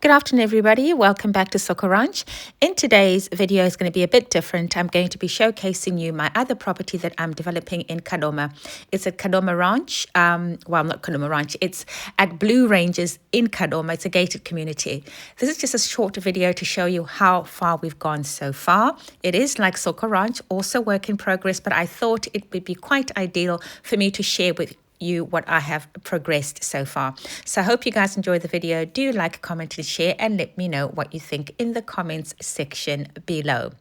Good afternoon, everybody. Welcome back to Seke Ranch. In today's video is going to be a bit different. I'm going to be showcasing you my other property that I'm developing in Kadoma. It's at Kadoma Ranch. Well, not Kadoma Ranch. It's at Blue Ranges in Kadoma. It's a gated community. This is just a short video to show you how far we've gone so far. It is like Seke Ranch, also work in progress, but I thought it would be quite ideal for me to share with you what I have progressed so far. So I hope you guys enjoy the video. Do like, comment and share, and let me know what you think in the comments section below.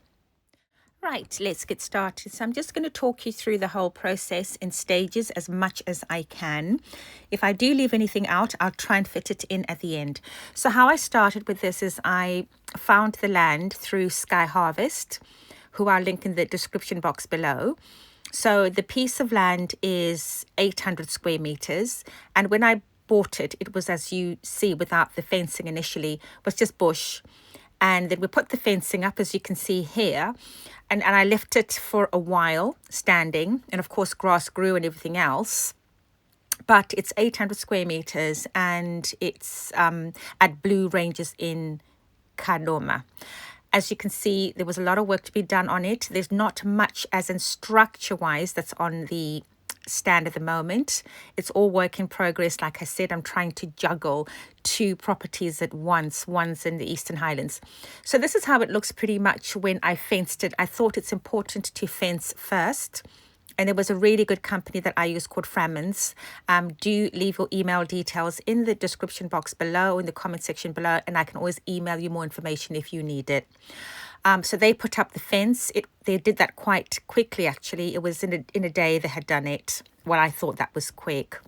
Right, let's get started. So I'm just going to talk you through the whole process in stages as much as I can. If I do leave anything out, I'll try and fit it in at the end. So how I started with this is I found the land through Havest, who I'll link in the description box below. So the piece of land is 800 square meters. And when I bought it, it was, as you see, without the fencing initially, was just bush. And then we put the fencing up, as you can see here. And I left it for a while standing. And of course, grass grew and everything else. But it's 800 square meters and it's at Blue Ranges in Kadoma. As you can see, there was a lot of work to be done on it. There's not much as in structure-wise that's on the stand at the moment. It's all work in progress. Like I said, I'm trying to juggle two properties at once. One's in the Eastern Highlands. So this is how it looks pretty much when I fenced it. I thought it's important to fence first. And there was a really good company that I use called Framans. Do leave your email details in the description box below, in the comment section below, and I can always email you more information if you need it. So they put up the fence. They did that quite quickly, actually. It was in a day they had done it. Well, I thought that was quick.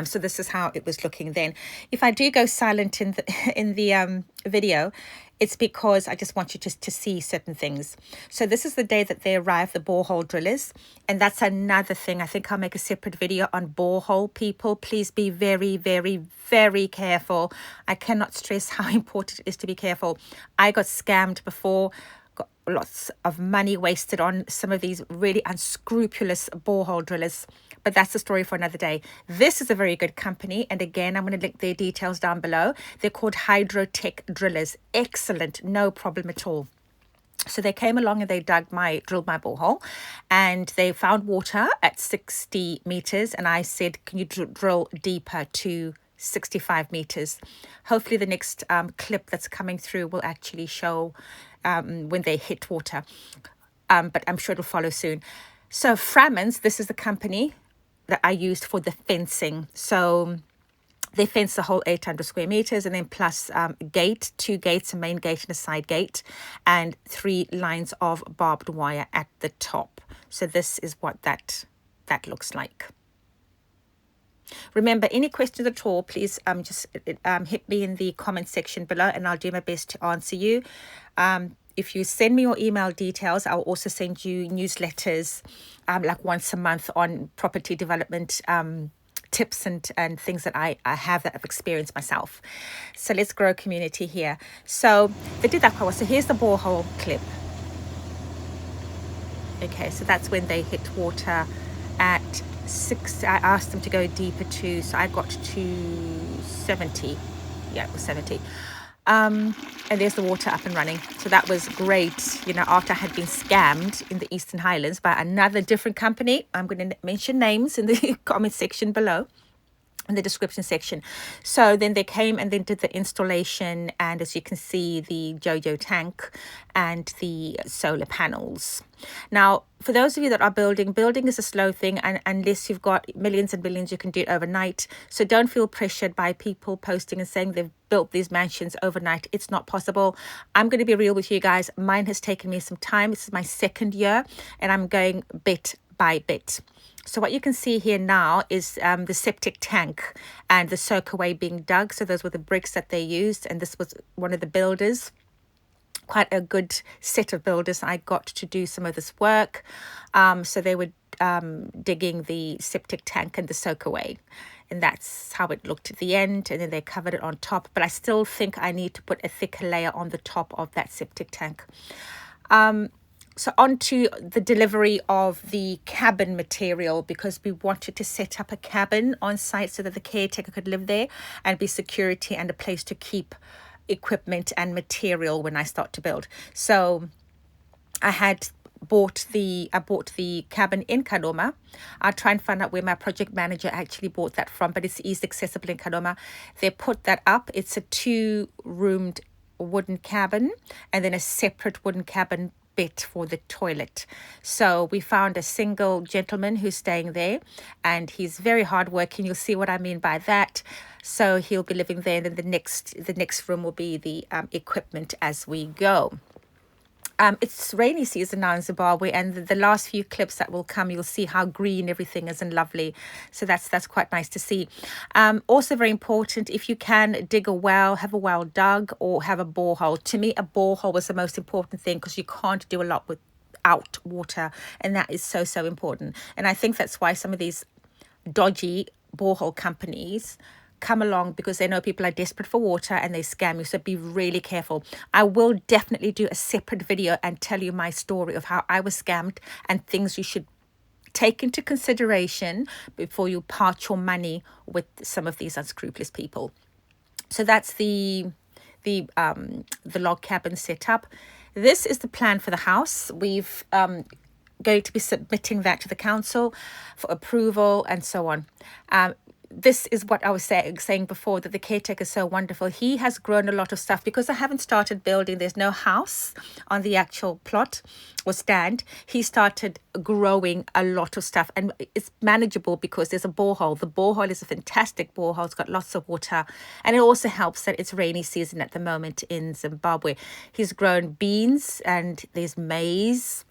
So this is how it was looking then. If I do go silent in the video, it's because I just want you to see certain things. So this is the day that they arrived, the borehole drillers. And that's another thing. I think I'll make a separate video on borehole people. Please be very, very, very careful. I cannot stress how important it is to be careful. I got scammed before. Got lots of money wasted on some of these really unscrupulous borehole drillers. But that's the story for another day. This is a very good company. And again, I'm going to link their details down below. They're called Hydrotech Drillers. Excellent. No problem at all. So they came along and they drilled my borehole. And they found water at 60 meters. And I said, can you drill deeper to 65 meters? Hopefully the next clip that's coming through will actually show when they hit water. But I'm sure it'll follow soon. So Framans, this is the company that I used for the fencing. So they fenced the whole 800 square meters and then plus a gate, 2 gates, a main gate and a side gate, and 3 lines of barbed wire at the top. So this is what that looks like. Remember, any questions at all, please just hit me in the comment section below and I'll do my best to answer you. If you send me your email details, I'll also send you newsletters like once a month on property development tips and things that I have that I've experienced myself. So let's grow a community here. So they did that quite well. So here's the borehole clip. Okay, so that's when they hit water at 6. I asked them to go deeper too, so I got to 70. Yeah, it was 70. And there's the water up and running. So that was great, you know, after I had been scammed in the Eastern Highlands by another different company. I'm going to mention names in the comment section below, in the description section. So then they came and then did the installation, and as you can see, the JoJo tank and the solar panels. Now, for those of you that are building is a slow thing, and unless you've got millions and billions, you can do it overnight. So don't feel pressured by people posting and saying they've built these mansions overnight. It's not possible. I'm going to be real with you guys. Mine has taken me some time. This is my 2nd year, and I'm going bit by bit. So what you can see here now is the septic tank and the soakaway being dug. So those were the bricks that they used, and this was one of the builders. Quite a good set of builders I got to do some of this work. So they were digging the septic tank and the soakaway, and that's how it looked at the end, and then they covered it on top. But I still think I need to put a thicker layer on the top of that septic tank. So on to the delivery of the cabin material, because we wanted to set up a cabin on site so that the caretaker could live there and be security and a place to keep equipment and material when I start to build. So I bought the cabin in Kadoma. I'll try and find out where my project manager actually bought that from, but it's easily accessible in Kadoma. They put that up. It's a 2-roomed wooden cabin and then a separate wooden cabin bit for the toilet. So we found a single gentleman who's staying there, and he's very hardworking. You'll see what I mean by that. So he'll be living there, and then the next room will be the equipment as we go. It's rainy season now in Zimbabwe, and the last few clips that will come, you'll see how green everything is and lovely. So that's quite nice to see. Also very important, if you can dig a well, have a well dug or have a borehole. To me, a borehole was the most important thing, because you can't do a lot without water, and that is so important. And I think that's why some of these dodgy borehole companies come along, because they know people are desperate for water and they scam you. So be really careful. I will definitely do a separate video and tell you my story of how I was scammed and things you should take into consideration before you part your money with some of these unscrupulous people. So that's the log cabin setup. This is the plan for the house. We've going to be submitting that to the council for approval and so on. This is what I was saying before, that the caretaker is so wonderful. He has grown a lot of stuff. Because I haven't started building, there's no house on the actual plot or stand. He started growing a lot of stuff, and it's manageable because there's a borehole. The borehole is a fantastic borehole. It's got lots of water, and it also helps that it's rainy season at the moment in Zimbabwe. He's grown beans, and there's maize.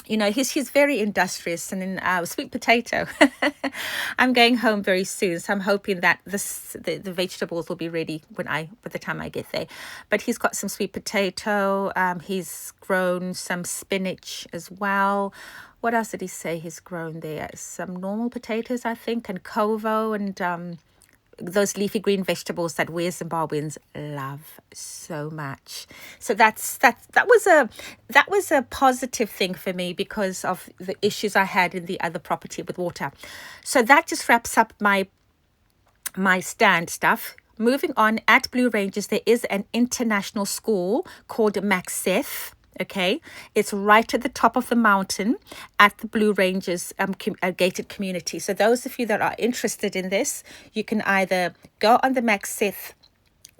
You know, he's very industrious, and in sweet potato. I'm going home very soon, so I'm hoping that the vegetables will be ready by the time I get there. But he's got some sweet potato. He's grown some spinach as well. What else did he say he's grown there? Some normal potatoes, I think, and kovo, and those leafy green vegetables that we Zimbabweans love so much. So that was a positive thing for me, because of the issues I had in the other property with water. So that just wraps up my stand stuff. Moving on, at Blue Ranges there is an international school called Makseth. Okay, it's right at the top of the mountain at the Blue Ranges gated community. So those of you that are interested in this, you can either go on the Makseth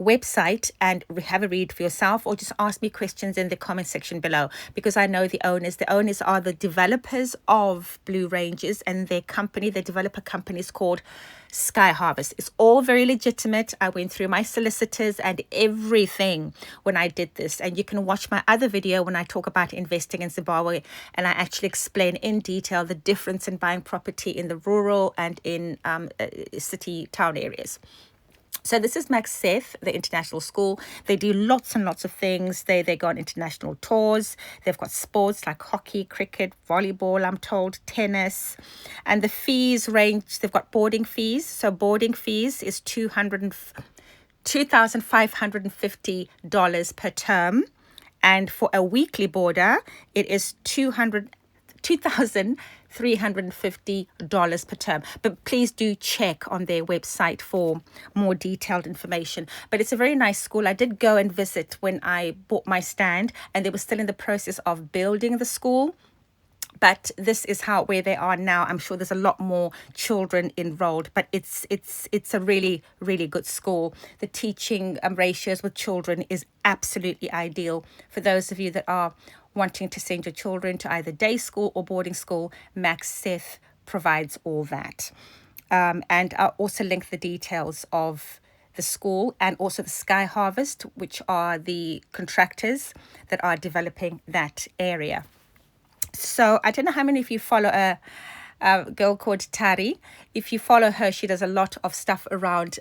website and have a read for yourself, or just ask me questions in the comment section below, because I know the owners. The owners are the developers of Blue Ranges, and their developer company is called Sky Harvest. It's all very legitimate. I went through my solicitors and everything when I did this, and you can watch my other video when I talk about investing in Zimbabwe, and I actually explain in detail the difference in buying property in the rural and in city town areas. So this is Makseth, the international school. They do lots and lots of things. They go on international tours. They've got sports like hockey, cricket, volleyball, I'm told, tennis. And the fees range, they've got boarding fees. So boarding fees is $2,550 per term. And for a weekly boarder, it is $2,350 per term. But please do check on their website for more detailed information. But it's a very nice school. I did go and visit when I bought my stand, and they were still in the process of building the school. But this is where they are now. I'm sure there's a lot more children enrolled, but it's a really, really good school. The teaching ratios with children is absolutely ideal. For those of you that are wanting to send your children to either day school or boarding school, Makseth provides all that. And I'll also link the details of the school and also the Sky Harvest, which are the contractors that are developing that area. So I don't know how many of you follow a girl called Tari. If you follow her, she does a lot of stuff around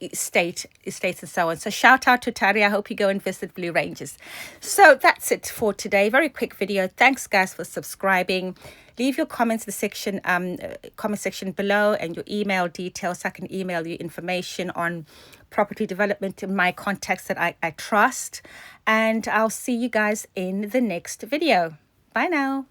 estates and so on. So shout out to Tari. I hope you go and visit Blue Ranges. So that's it for today. Very quick video. Thanks guys for subscribing. Leave your comments in the comment section below, and your email details so I can email you information on property development and my contacts that I trust. And I'll see you guys in the next video. Bye now.